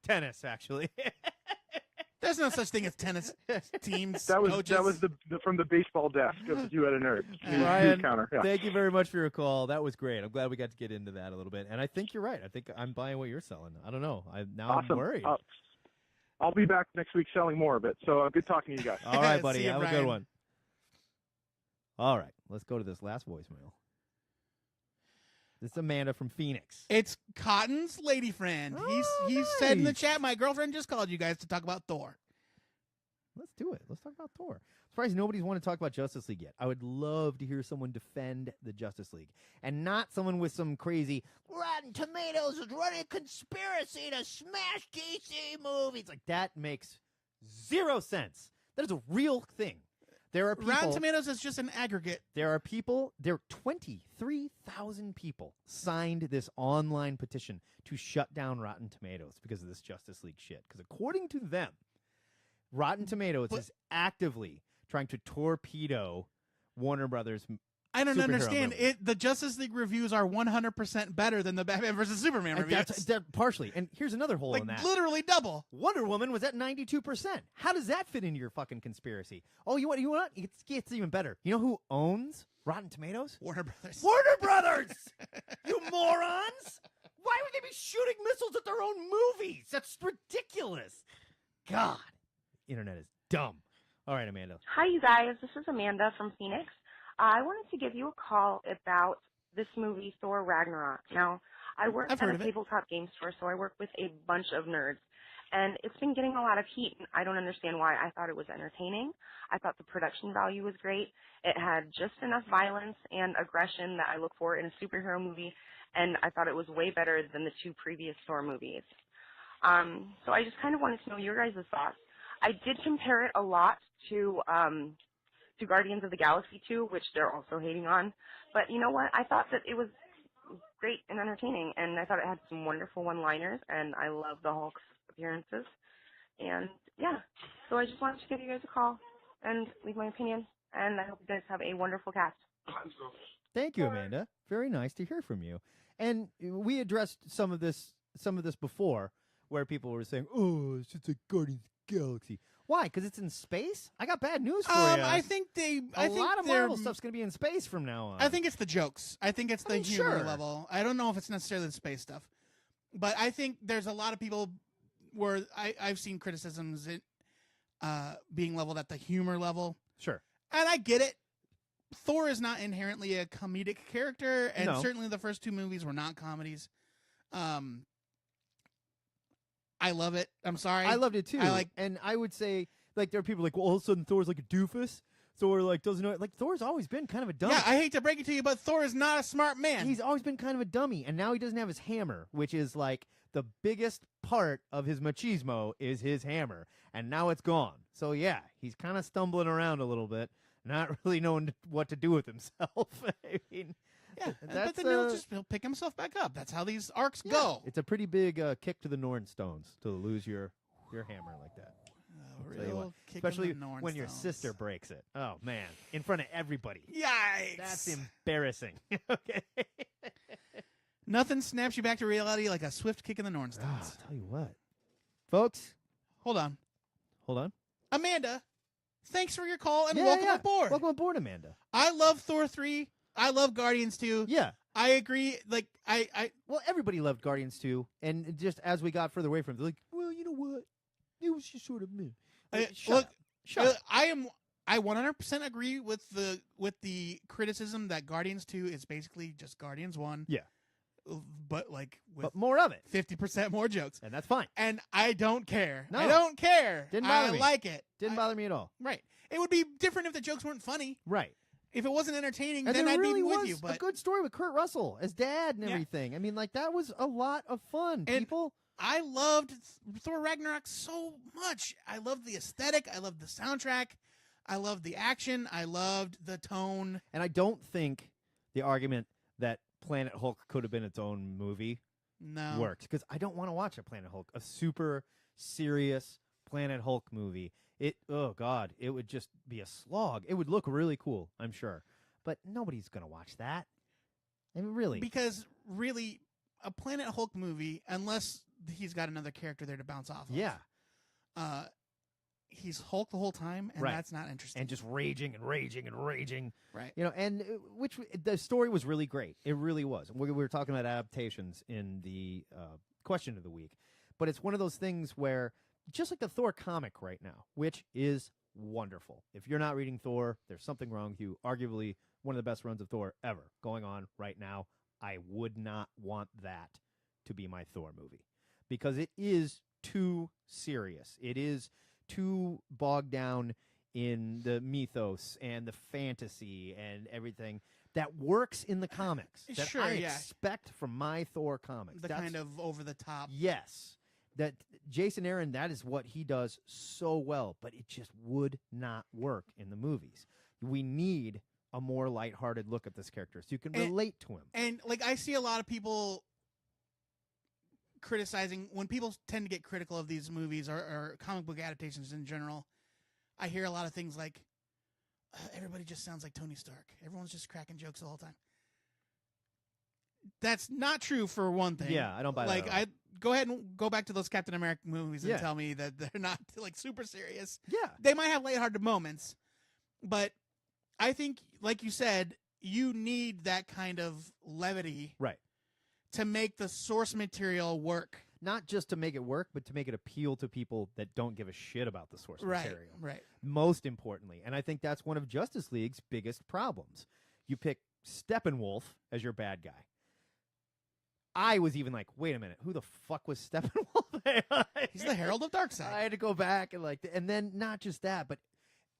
Tennis, actually. There's no such thing as tennis teams. That was the from the baseball desk of the two-headed nerd. Ryan, counter. Yeah. thank you very much for your call. That was great. I'm glad we got to get into that a little bit. And I think you're right. I think I'm buying what you're selling. I don't know. I'm worried. I'll be back next week selling more of it. So good talking to you guys. All right, buddy. See you, Have a Brian. good one. All right, let's go to this last voicemail. This is Amanda from Phoenix. It's Cotton's lady friend. He said in the chat, my girlfriend just called you guys to talk about Thor. Let's do it. Let's talk about Thor. Surprised nobody's want to talk about Justice League yet. I would love to hear someone defend the Justice League, and not someone with some crazy Rotten Tomatoes is running a conspiracy to smash DC movies. Like that makes zero sense. That is a real thing. There are people, Rotten Tomatoes is just an aggregate. There are 23,000 people signed this online petition to shut down Rotten Tomatoes because of this Justice League shit. Because according to them, Rotten Tomatoes is actively trying to torpedo Warner Brothers. I don't superhero understand. movies. The Justice League reviews are 100% better than the Batman vs. Superman And reviews. that's partially. And here's another hole like in that. literally double. Wonder Woman was at 92%. How does that fit into your fucking conspiracy? Oh, you want? It's even better. You know who owns Rotten Tomatoes? Warner Brothers. Warner Brothers! You morons! Why would they be shooting missiles at their own movies? That's ridiculous. God. Internet is dumb. All right, Amanda. Hi, you guys. This is Amanda from Phoenix. I wanted to give you a call about this movie, Thor Ragnarok. Now, I work I've at heard a of it. tabletop game store, so I work with a bunch of nerds. And it's been getting a lot of heat, and I don't understand why. I thought it was entertaining. I thought the production value was great. It had just enough violence and aggression that I look for in a superhero movie, and I thought it was way better than the 2 previous Thor movies. So I just kind of wanted to know your guys' thoughts. I did compare it a lot to Guardians of the Galaxy 2, which they're also hating on. But you know what? I thought that it was great and entertaining, and I thought it had some wonderful one-liners, and I love the Hulk's appearances. And yeah, so I just wanted to give you guys a call and leave my opinion, and I hope you guys have a wonderful cast. Thank you, Amanda. Very nice to hear from you. And we addressed some of this before, where people were saying, "Oh, it's just a Guardians of the Galaxy." Why? Because it's in space? I got bad news for you. I think a lot of Marvel stuff's going to be in space from now on. I think it's the jokes. I think it's the humor level. I don't know if it's necessarily the space stuff, but I think there's a lot of people where I've seen criticisms being leveled at the humor level. Sure. And I get it. Thor is not inherently a comedic character, and No. certainly the first 2 movies were not comedies. I love it. I'm sorry. I loved it too. And I would say, like, there are people like, well, all of a sudden Thor's like a doofus. Thor like doesn't know. Like, Thor's always been kind of a dummy. Yeah, I hate to break it to you, but Thor is not a smart man. He's always been kind of a dummy, and now he doesn't have his hammer, which is like the biggest part of his machismo is his hammer, and now it's gone. So yeah, he's kind of stumbling around a little bit, not really knowing what to do with himself. I mean, yeah, but then he'll pick himself back up. That's how these arcs go. It's a pretty big kick to the Norn Stones to lose your hammer like that. Especially when your sister breaks it. Oh, man. In front of everybody. Yikes. That's embarrassing. Okay. Nothing snaps you back to reality like a swift kick in the Norn Stones. I'll tell you what. Folks. Hold on. Amanda, thanks for your call and welcome aboard. Welcome aboard, Amanda. I love Thor 3. I love Guardians 2. Yeah. I agree. Like, Well, everybody loved Guardians 2. And just as we got further away from it, they're like, well, you know what? It was just sort of meh. Shut up. I 100% agree with the criticism that Guardians 2 is basically just Guardians 1. Yeah. But with more of it. 50% more jokes. And that's fine. And I don't care. No. I don't care. Didn't bother me. I like it. Didn't bother me at all. Right. It would be different if the jokes weren't funny. Right. If it wasn't entertaining, And then there I'd really be with was you. But a good story with Kurt Russell as dad and everything. I mean, like, that was a lot of fun, people. I loved Thor Ragnarok so much. I loved the aesthetic. I loved the soundtrack. I loved the action. I loved the tone. And I don't think the argument that Planet Hulk could have been its own movie works. Because I don't want to watch a Planet Hulk, a super serious Planet Hulk movie. Oh, God, it would just be a slog. It would look really cool, I'm sure. But nobody's going to watch that. I mean, really. Because, really, a Planet Hulk movie, unless he's got another character there to bounce off of. Yeah. He's Hulk the whole time, and that's not interesting. And just raging and raging and raging. Right. You know, and the story was really great. It really was. We were talking about adaptations in the question of the week. But it's one of those things where, just like the Thor comic right now, which is wonderful. If you're not reading Thor, there's something wrong with you. Arguably one of the best runs of Thor ever going on right now. I would not want that to be my Thor movie. Because it is too serious. It is too bogged down in the mythos and the fantasy and everything that works in the comics that I expect from my Thor comics. That's kind of over the top. Yes. That Jason Aaron, that is what he does so well, but it just would not work in the movies. We need a more lighthearted look at this character so you can relate to him. And like I see a lot of people criticizing, when people tend to get critical of these movies or comic book adaptations in general, I hear a lot of things like, everybody just sounds like Tony Stark. Everyone's just cracking jokes the whole time. That's not true for one thing. Yeah, I don't buy that. Like, I go ahead and go back to those Captain America movies and tell me that they're not like super serious. Yeah. They might have lighthearted moments, but I think, like you said, you need that kind of levity. Right. To make the source material work. Not just to make it work, but to make it appeal to people that don't give a shit about the source material. Right. Most importantly. And I think that's one of Justice League's biggest problems. You pick Steppenwolf as your bad guy. I was even like, wait a minute, who the fuck was Steppenwolf? He's the Herald of Darkseid. I had to go back and then not just that, but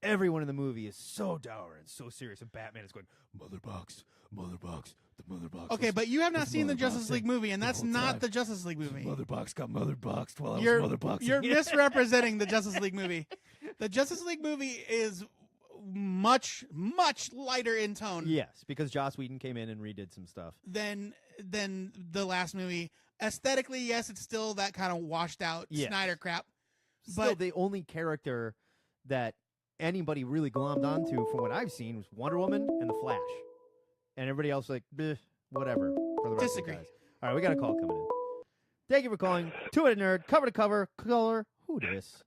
everyone in the movie is so dour and so serious, and Batman is going, Mother Box, the Mother Box. Okay, but you have not seen the Mother Box Justice League movie, and that's not the Justice League movie. Mother Box got Mother Boxed while I You're, was Mother Boxing. you're misrepresenting the Justice League movie. The Justice League movie is much, much lighter in tone. Yes, because Joss Whedon came in and redid some stuff. Than the last movie. Aesthetically, yes, it's still that kind of washed out Snyder crap. Still, But the only character that anybody really glommed onto, from what I've seen, was Wonder Woman and the Flash, and everybody else like, whatever. For the rest Disagree. of the guys. All right, we got a call coming in. Thank you for calling. Two-Headed Nerd, cover to cover, color. Who dis?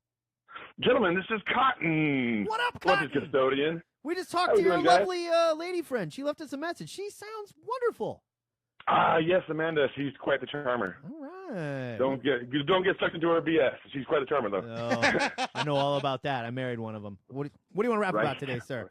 Gentlemen, this is Cotton. What up, Cotton? What's his custodian? We just talked How to we your doing, guys? lovely lady friend. She left us a message. She sounds wonderful. Yes, Amanda. She's quite the charmer. All right. Don't get sucked into her BS. She's quite the charmer, though. Oh, I know all about that. I married one of them. What do you want to rap about today, sir?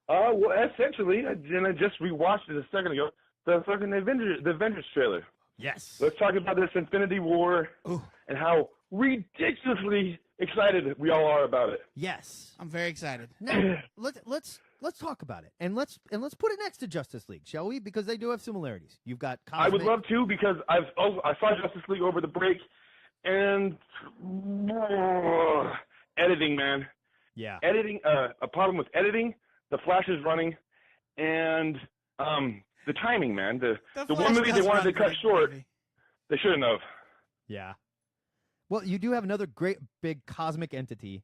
Well, essentially, and I just rewatched it a second ago. The fucking Avengers trailer. Yes. Let's talk about this Infinity War and how ridiculously excited we all are about it. Yes. I'm very excited. Now, let's talk about it, and let's put it next to Justice League, shall we? Because they do have similarities. You've got I would love to, because I saw Justice League over the break, and editing, man. Yeah. Editing. A problem with editing. The Flash is running, and the timing, man. The one movie they wanted to cut short, they shouldn't have. Yeah. Well, you do have another great big cosmic entity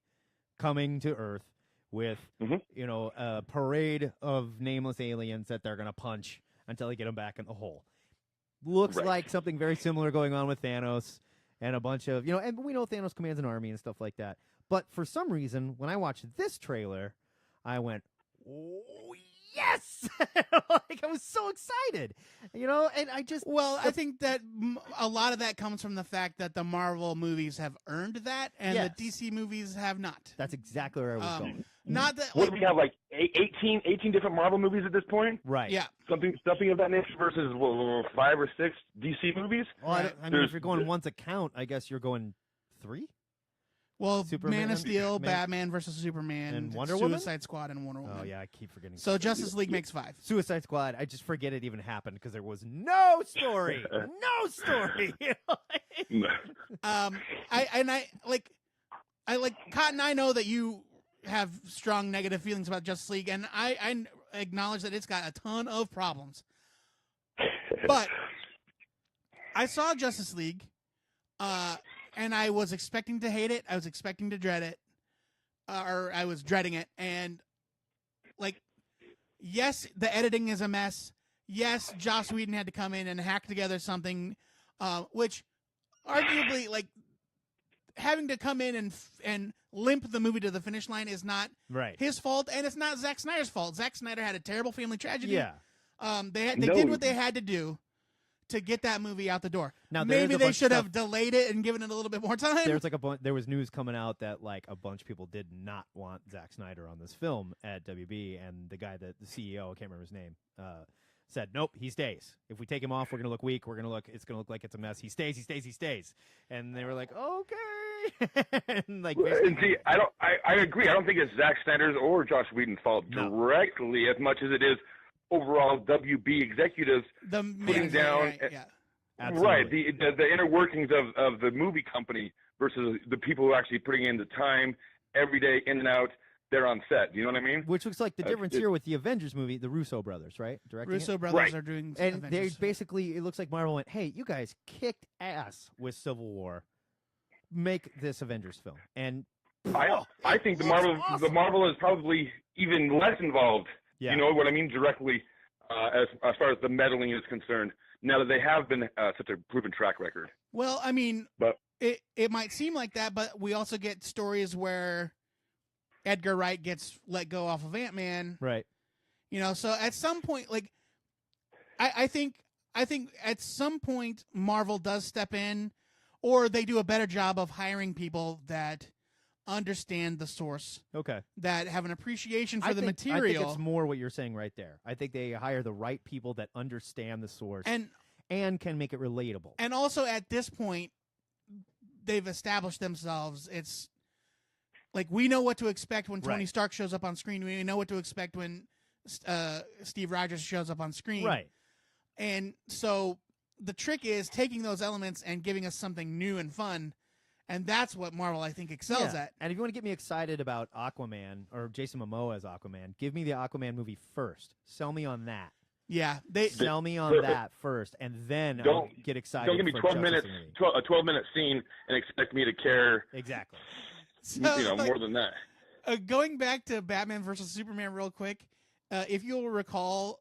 coming to Earth with, a parade of nameless aliens that they're going to punch until they get them back in the hole. Looks like something very similar going on with Thanos and a bunch of, and we know Thanos commands an army and stuff like that. But for some reason, when I watched this trailer, I went, oh, yes! I was so excited, and I just... Well, I think that a lot of that comes from the fact that the Marvel movies have earned that, and the DC movies have not. That's exactly where I was going. Not that... What do we have, like 18 different Marvel movies at this point? Right. Yeah. Something of that nature versus 5 or 6 DC movies? Well, I mean, if you're going once a count, I guess you're going 3? Well, Superman, Man of Steel, Batman versus Superman, and Wonder Suicide Squad, and Wonder Woman. Oh, yeah, I keep forgetting. So Justice League makes 5. Suicide Squad, I just forget it even happened because there was no story. No story. I Cotton, I know that you have strong negative feelings about Justice League, and I acknowledge that it's got a ton of problems. But I saw Justice League, and I was expecting to hate it. I was expecting to dread it, or I was dreading it. And, yes, the editing is a mess. Yes, Joss Whedon had to come in and hack together something, which arguably, having to come in and limp the movie to the finish line is not his fault, and it's not Zack Snyder's fault. Zack Snyder had a terrible family tragedy. Yeah. They did what they had to do to get that movie out the door. Now, maybe they should have delayed it and given it a little bit more time. There's there was news coming out that a bunch of people did not want Zack Snyder on this film at WB, and the guy the CEO, I can't remember his name, said, nope, he stays. If we take him off, we're gonna look weak. It's gonna look like it's a mess. He stays. And they were like, okay. and see, I agree. I don't think it's Zack Snyder's or Joss Whedon's fault directly as much as it is overall WB executives putting down. Right, the inner workings of the movie company versus the people who are actually putting in the time every day in and out. They're on set. You know what I mean? Which looks like the difference here with the Avengers movie, the Russo brothers, right? Directing Russo brothers are doing and Avengers. they basically, it looks like Marvel went, hey, you guys kicked ass with Civil War. Make this Avengers film. And I think the Marvel is probably even less involved. Yeah. You know what I mean? Directly, as far as the meddling is concerned. Now that they have been such a proven track record. Well, I mean, it might seem like that, but we also get stories where Edgar Wright gets let go off of Ant-Man. Right. So at some point, I think at some point Marvel does step in, or they do a better job of hiring people that understand the source. Okay. That have an appreciation for the material. I think it's more what you're saying right there. I think they hire the right people that understand the source. and can make it relatable. And also at this point, they've established themselves. It's like we know what to expect when Tony Stark shows up on screen. We know what to expect when Steve Rogers shows up on screen. Right. And so the trick is taking those elements and giving us something new and fun. And that's what Marvel, I think, excels at. And if you want to get me excited about Aquaman or Jason Momoa as Aquaman, give me the Aquaman movie first. Sell me on that. Yeah, sell me on that first, and then I'll get excited. Don't give me for 12 Justice minutes, League. a 12-minute scene, and expect me to care. Exactly. So, more than that. Going back to Batman versus Superman real quick, if you'll recall,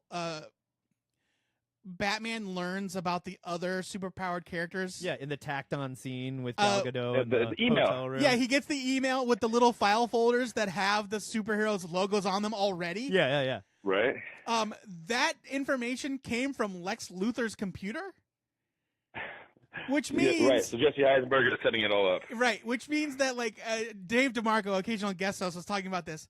Batman learns about the other superpowered characters. Yeah, in the tacked-on scene with Gal Gadot in the email. hotel room. Yeah, he gets the email with the little file folders that have the superheroes' logos on them already. Yeah. Right. That information came from Lex Luthor's computer, which means right. So Jesse Eisenberg is setting it all up. Right, which means that Dave DeMarco, occasional guest host, was talking about this.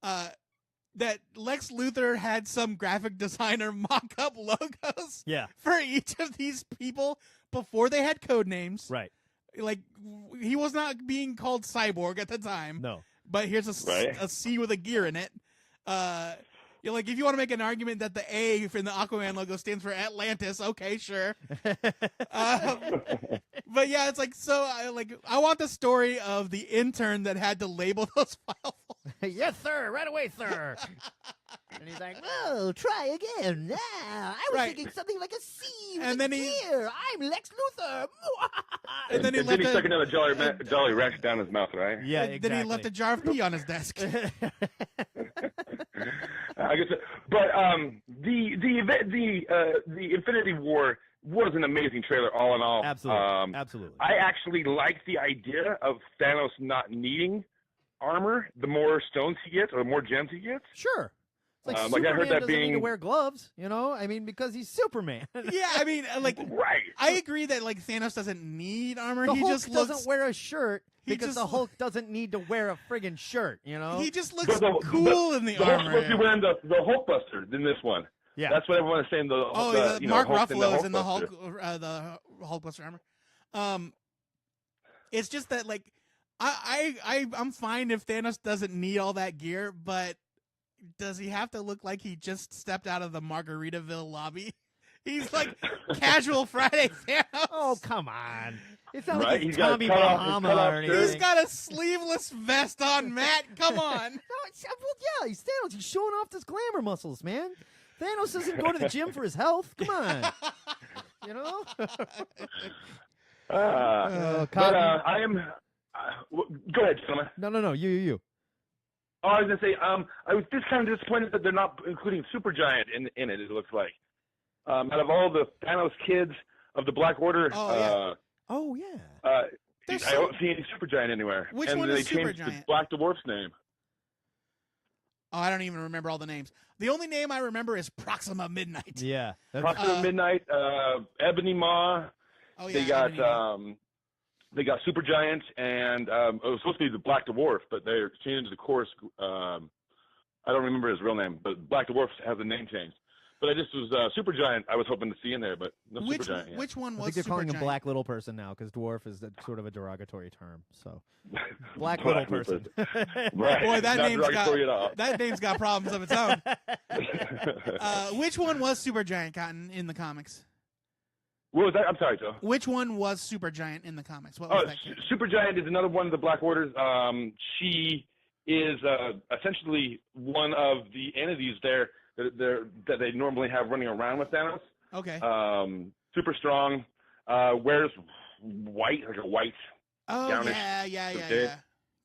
That Lex Luthor had some graphic designer mock up logos for each of these people before they had code names. Right. Like, he was not being called Cyborg at the time. No. But here's a C with a gear in it. You're like, if you want to make an argument that the A in the Aquaman logo stands for Atlantis, okay, sure. But yeah, it's like, so I want the story of the intern that had to label those file folders. Yes, sir. Right away, sir. And he's like, "Whoa, try again. Now I was thinking something like a C with a gear. I'm Lex Luthor." And then he stuck another Jolly Rancher down his mouth, right? Yeah, exactly. Then he left a jar of pee on his desk. I guess, but the Infinity War was an amazing trailer, all in all. Absolutely. I actually like the idea of Thanos not needing armor. The more stones he gets, or the more gems he gets. Sure. It's like I heard that doesn't need to wear gloves, I mean, because he's Superman. Yeah, I mean, right. I agree that Thanos doesn't need armor. The He Hulk just doesn't looks wear a shirt because the Hulk doesn't need to wear a friggin' shirt. He just looks cool in the armor. Hulk's supposed to be wearing the Hulkbuster in this one. Yeah, that's what everyone is saying. Mark Hulk Ruffalo's in the Hulkbuster. Hulkbuster armor. It's just that I'm fine if Thanos doesn't need all that gear, but does he have to look like he just stepped out of the Margaritaville lobby? He's like casual Friday Thanos. Oh, come on. It's not right? like he's Tommy Bahama or anything. He's got a sleeveless vest on, Matt. Come on. Yeah, he's Thanos. He's showing off his glamour muscles, man. Thanos doesn't go to the gym for his health. Come on. But I am... go ahead, gentlemen. No. You. Oh, I was going to say, I was just kind of disappointed that they're not including Supergiant in it, it looks like. Out of all the Thanos kids of the Black Order, I don't see any Supergiant anywhere. Which and one they is changed Supergiant? the Black Dwarf's name. Oh, I don't even remember all the names. The only name I remember is Proxima Midnight. Yeah. Proxima Midnight, Ebony Maw. Oh, yeah, they got Supergiant, and it was supposed to be the Black Dwarf, but they changed the course. I don't remember his real name, but Black Dwarf has a name change. But I just was Supergiant. I was hoping to see in there, but no Supergiant. Yet. Which one was? I think they're calling him Supergiant? Black Little Person now because dwarf is sort of a derogatory term. So, Black Little Person. Right. Boy, that name's got problems of its own. Which one was Supergiant, Cotton, in the comics? What was that? I'm sorry, Joe. Which one was Supergiant in the comics? What was that? Supergiant is another one of the Black Orders. She is essentially one of the entities there that they normally have running around with Thanos. Okay. Super strong. Wears white, like a white. Oh, gownish yeah.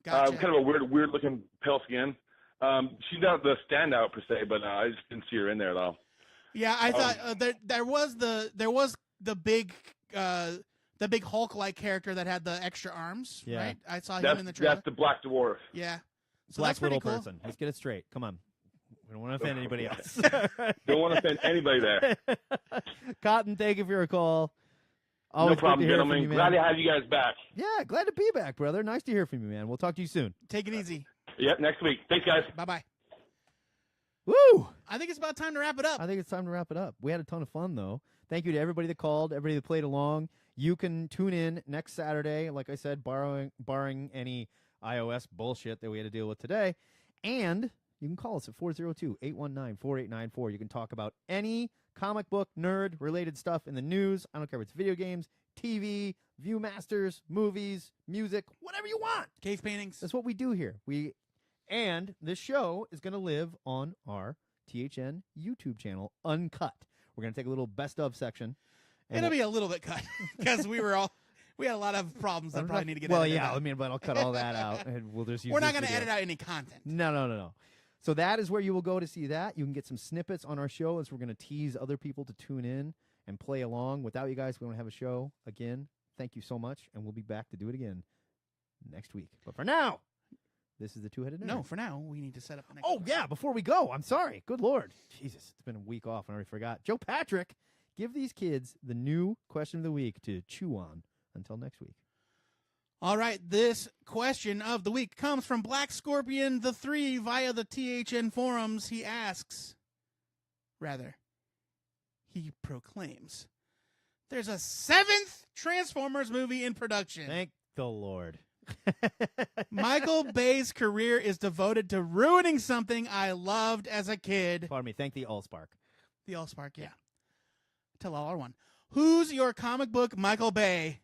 Gotcha. Kind of a weird looking pale skin. She's not the standout per se, but I just didn't see her in there though. Yeah, I thought there was the big Hulk-like character that had the extra arms. Yeah. Right. I saw him in the trailer. That's the Black Dwarf. Yeah. So Black that's pretty Little cool. Person. Let's get it straight. Come on. We don't want to offend anybody else. Don't want to offend anybody there. Cotton, thank you for your call. No problem, gentlemen. Glad to have you guys back. Yeah, glad to be back, brother. Nice to hear from you, man. We'll talk to you soon. Take it easy. Yep, next week. Thanks, guys. Bye-bye. Woo! I think it's about time to wrap it up. I think it's time to wrap it up. We had a ton of fun, though. Thank you to everybody that called, everybody that played along. You can tune in next Saturday, like I said, barring any iOS bullshit that we had to deal with today. And you can call us at 402-819-4894. You can talk about any comic book, nerd-related stuff in the news. I don't care if it's video games, TV, Viewmasters, movies, music, whatever you want. Cave paintings. That's what we do here. And this show is going to live on our THN YouTube channel, uncut. We're going to take a little best of section. It'll be a little bit cut because we had a lot of problems that probably need to get edited out. But I'll cut all that out, and we'll just use. We're not going to edit out any content. No. So that is where you will go to see that. You can get some snippets on our show as we're going to tease other people to tune in and play along. Without you guys, we don't have a show again. Thank you so much, and we'll be back to do it again next week. But for now, this is the Two-Headed Nerd. No, for now, we need to set up the next one. Yeah, before we go, I'm sorry. Good Lord. Jesus, it's been a week off. I already forgot. Joe Patrick, give these kids the new question of the week to chew on until next week. All right, this question of the week comes from Black Scorpion the 3 via the THN forums. He proclaims, there's a 7th Transformers movie in production. Thank the Lord. Michael Bay's career is devoted to ruining something I loved as a kid. Pardon me, thank the Allspark. The Allspark, yeah. Tell LR1. Who's your comic book Michael Bay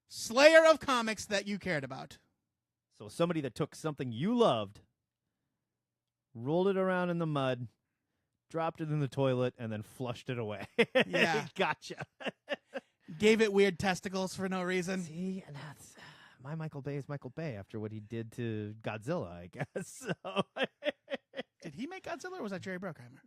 slayer of comics that you cared about? So somebody that took something you loved, rolled it around in the mud, dropped it in the toilet, and then flushed it away. Yeah. Gotcha. Gave it weird testicles for no reason. See, and that's my Michael Bay is Michael Bay after what he did to Godzilla, I guess. So. Did he make Godzilla, or was that Jerry Bruckheimer?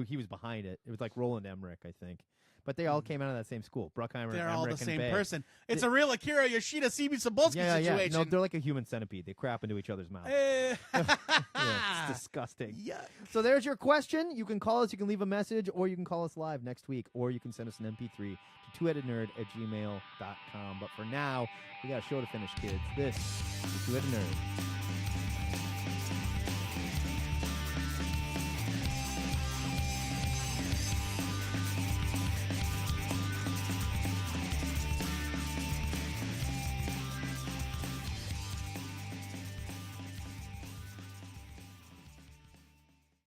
He was behind it. It was like Roland Emmerich, I think. But they all came out of that same school. Bruckheimer, they're Emmerich, all the and same Bay. person. It's a real Akira Yoshida, CB Cebulski situation. Yeah. No, they're like a human centipede. They crap into each other's mouths. Yeah, it's disgusting. Yeah. So there's your question. You can call us. You can leave a message, or you can call us live next week, or you can send us an MP3 to twoheadednerd@gmail.com. But for now, we got a show to finish, kids. This is the Two-Headed Nerd.